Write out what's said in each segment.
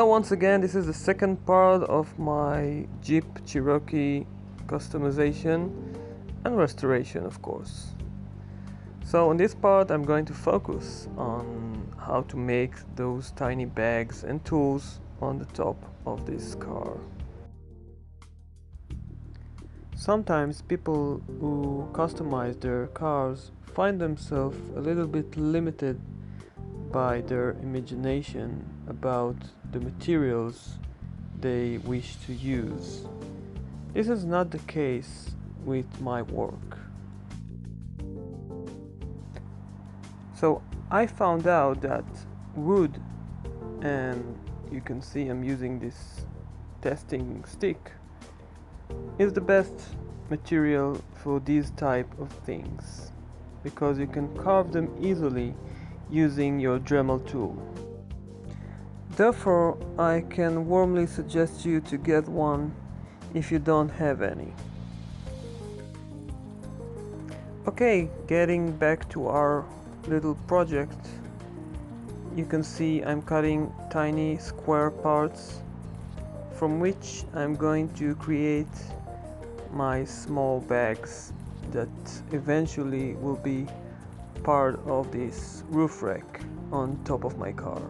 Hello once again, this is the second part of my Jeep Cherokee customization and restoration, of course. So in this part I'm going to focus on how to make those tiny bags and tools on the top of this car. Sometimes people who customize their cars find themselves a little bit limited by their imagination about the materials they wish to use. This is not the case with my work. So I found out that wood, and you can see I'm using this testing stick, is the best material for these type of things because you can carve them easily using your Dremel tool. Therefore, I can warmly suggest you to get one if you don't have any. Okay, getting back to our little project, you can see I'm cutting tiny square parts from which I'm going to create my small bags that eventually will be part of this roof rack on top of my car.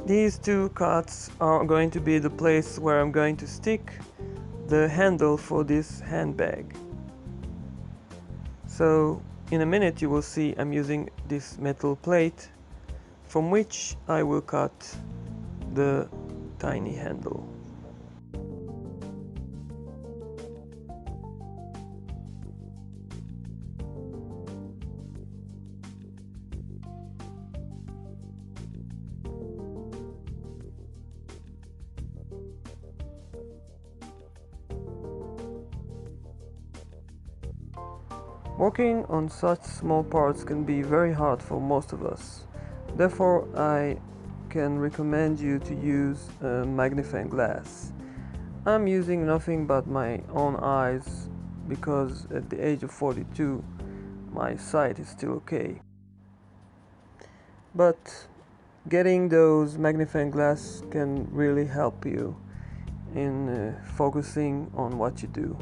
These two cuts are going to be the place where I'm going to stick the handle for this handbag. So in a minute you will see I'm using this metal plate from which I will cut the tiny handle. Working on such small parts can be very hard for most of us. Therefore, I can recommend you to use a magnifying glass. I'm using nothing but my own eyes because at the age of 42, my sight is still okay. But getting those magnifying glass can really help you in focusing on what you do.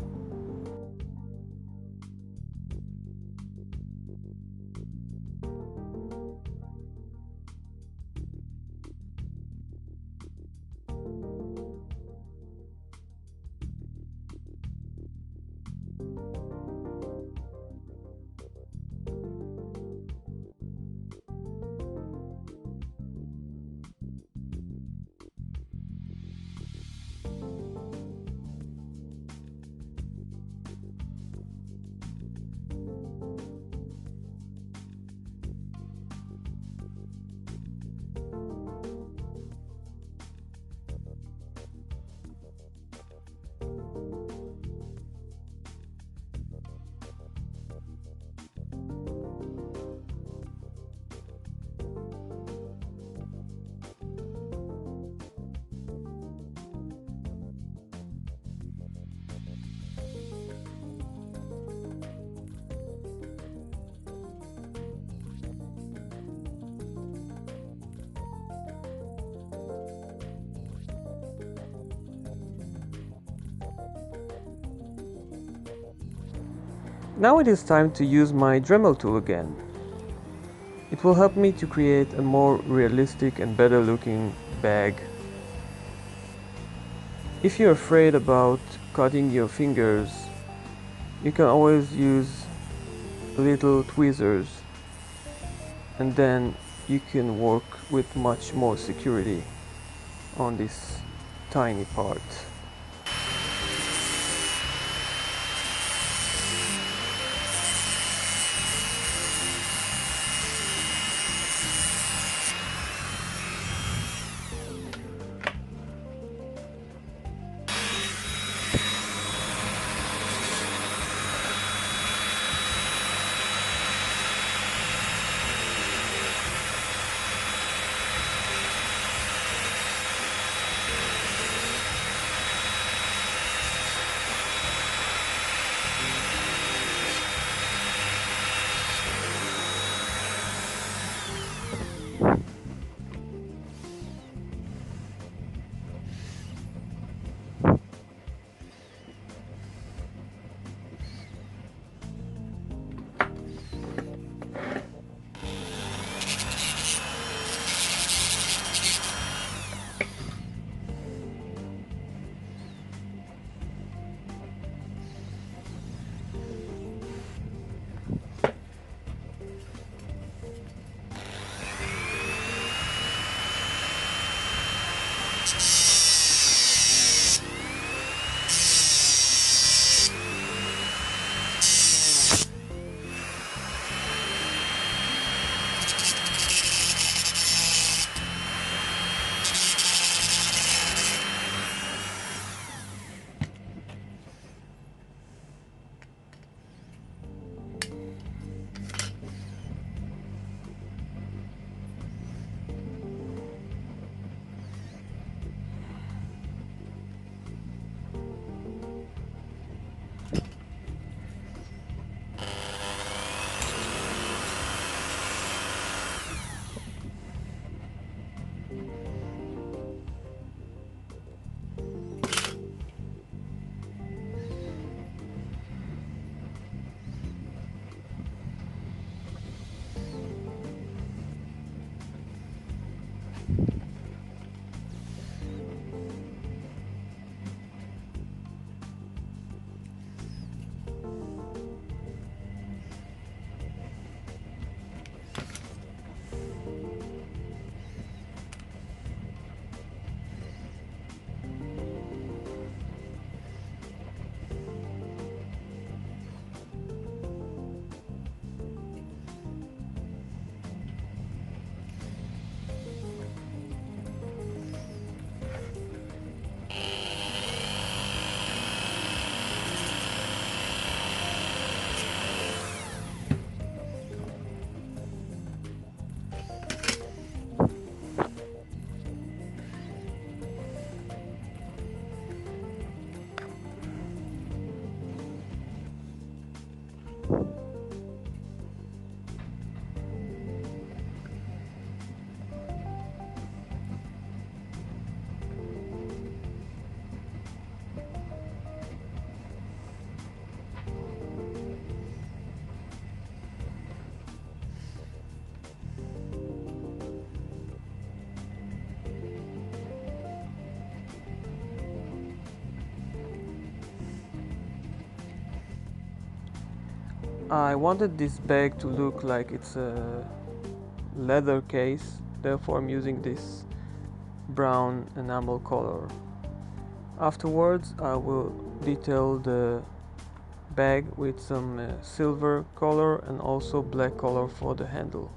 Now it is time to use my Dremel tool again. It will help me to create a more realistic and better looking bag. If you're afraid about cutting your fingers, You can always use little tweezers, and then you can work with much more security on this tiny part. I wanted this bag to look like it's a leather case, therefore I'm using this brown enamel color. Afterwards I will detail the bag with some silver color and also black color for the handle.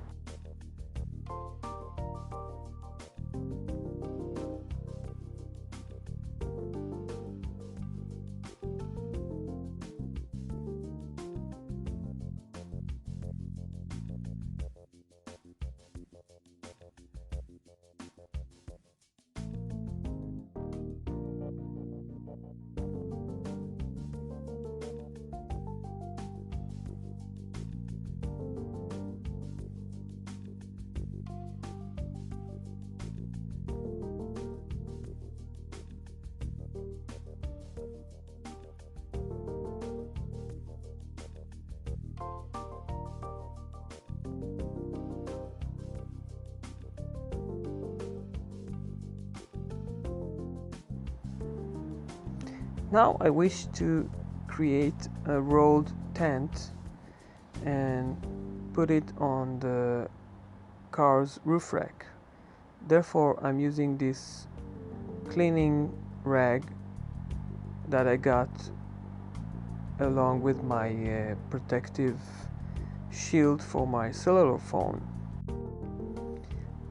Now I wish to create a rolled tent and put it on the car's roof rack. Therefore, I'm using this cleaning rag that I got along with my protective shield for my cellular phone.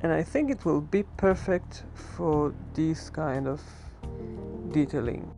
And I think it will be perfect for this kind of detailing.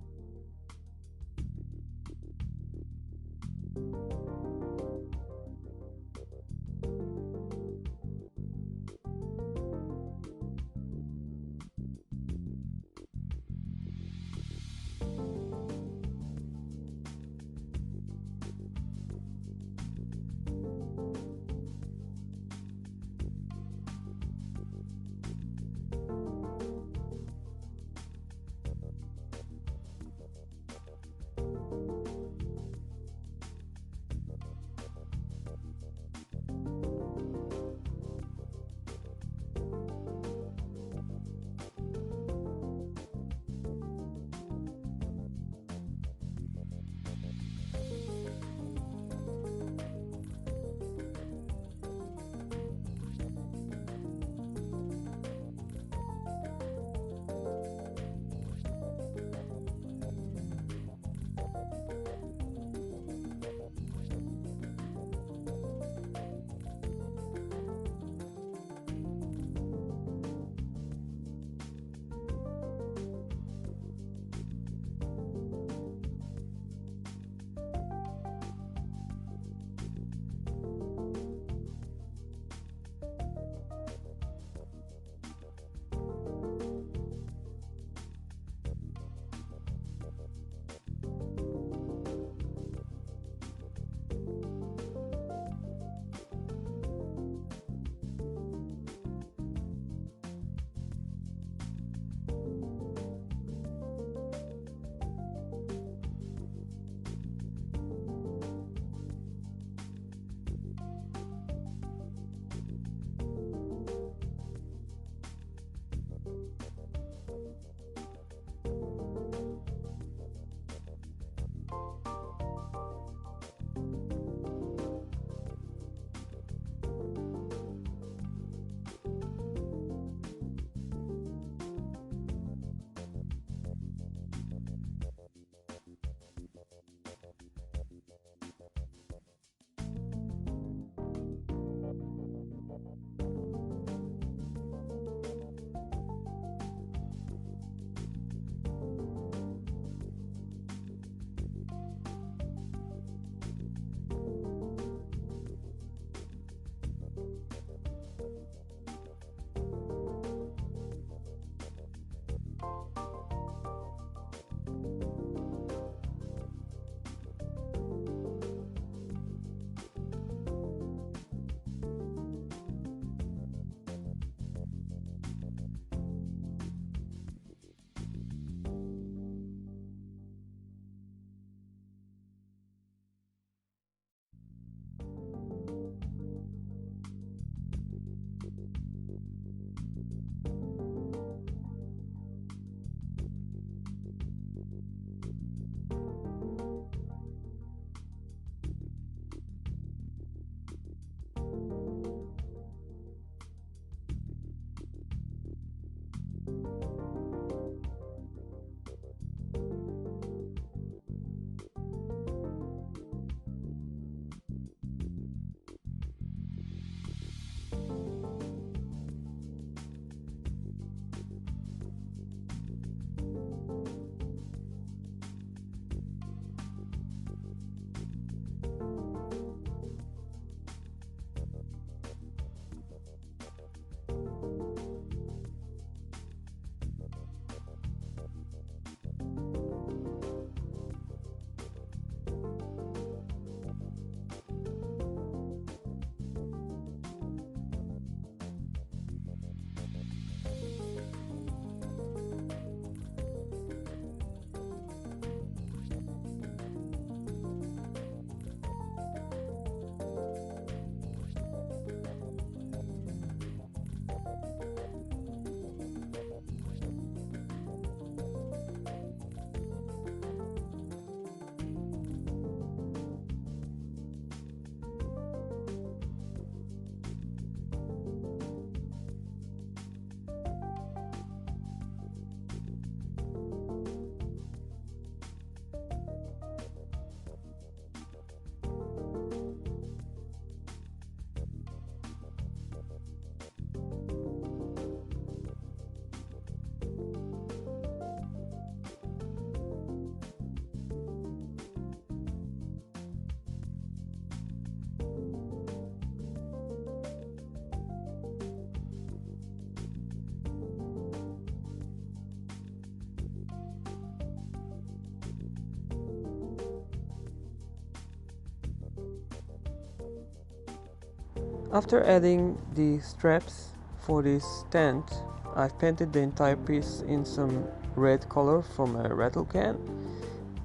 After adding the straps for this tent, I've painted the entire piece in some red color from a rattle can,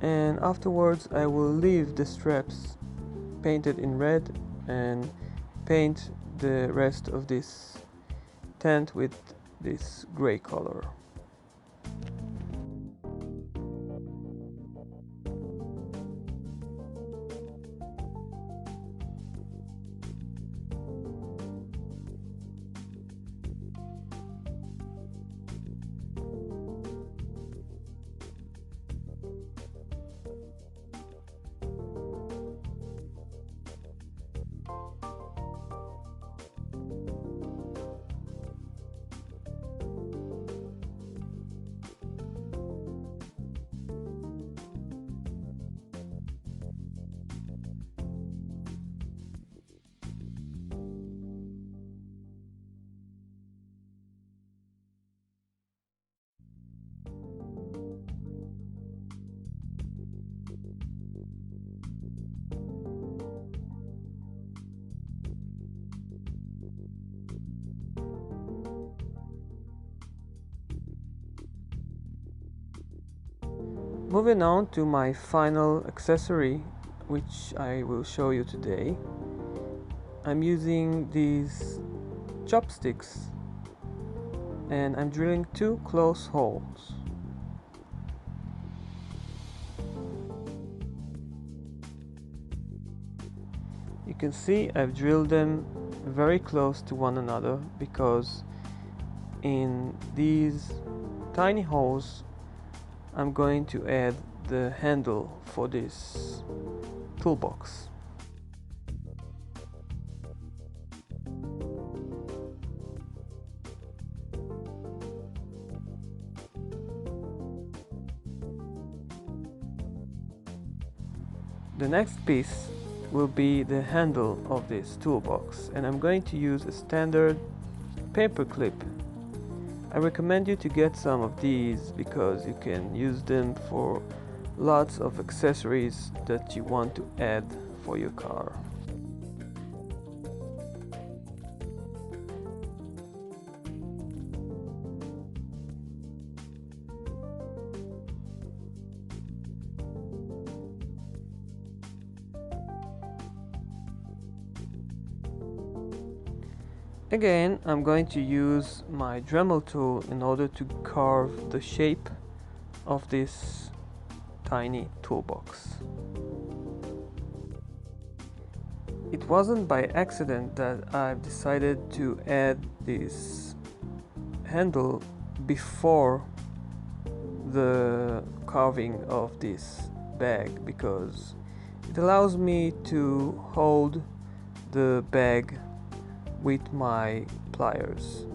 and afterwards I will leave the straps painted in red and paint the rest of this tent with this gray color. Moving on to my final accessory, which I will show you today. I'm using these chopsticks and I'm drilling 2 close holes. You can see I've drilled them very close to one another because in these tiny holes I'm going to add the handle for this toolbox. The next piece will be the handle of this toolbox, and I'm going to use a standard paper clip. I recommend you to get some of these because you can use them for lots of accessories that you want to add for your car. Again, I'm going to use my Dremel tool in order to carve the shape of this tiny toolbox. It wasn't by accident that I've decided to add this handle before the carving of this bag, because it allows me to hold the bag with my pliers.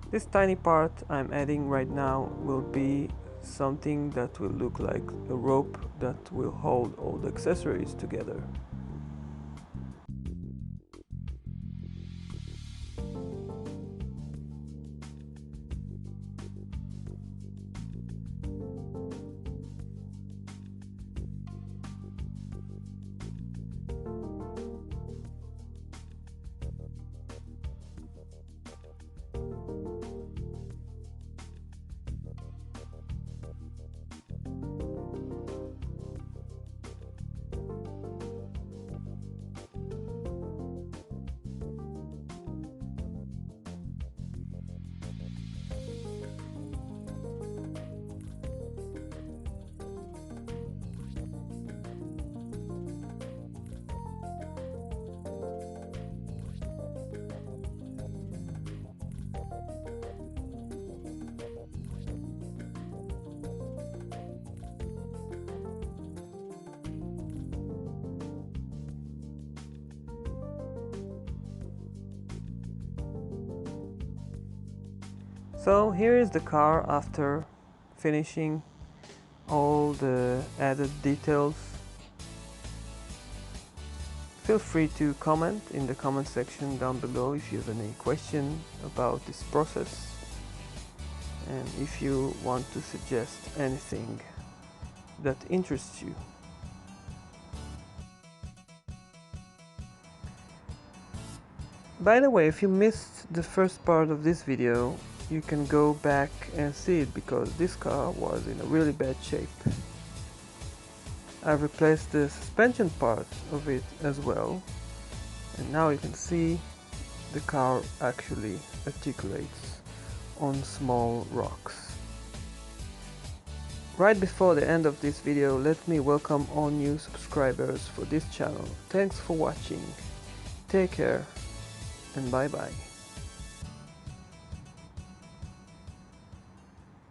This tiny part I'm adding right now will be something that will look like a rope that will hold all the accessories together. So here is the car after finishing all the added details. Feel free to comment in the comment section down below if you have any question about this process, and if you want to suggest anything that interests you. By the way, if you missed the first part of this video, you can go back and see it, because this car was in a really bad shape. I've replaced the suspension part of it as well, and now you can see the car actually articulates on small rocks. Right before the end of this video, let me welcome all new subscribers for this channel. Thanks for watching. Take care and bye bye.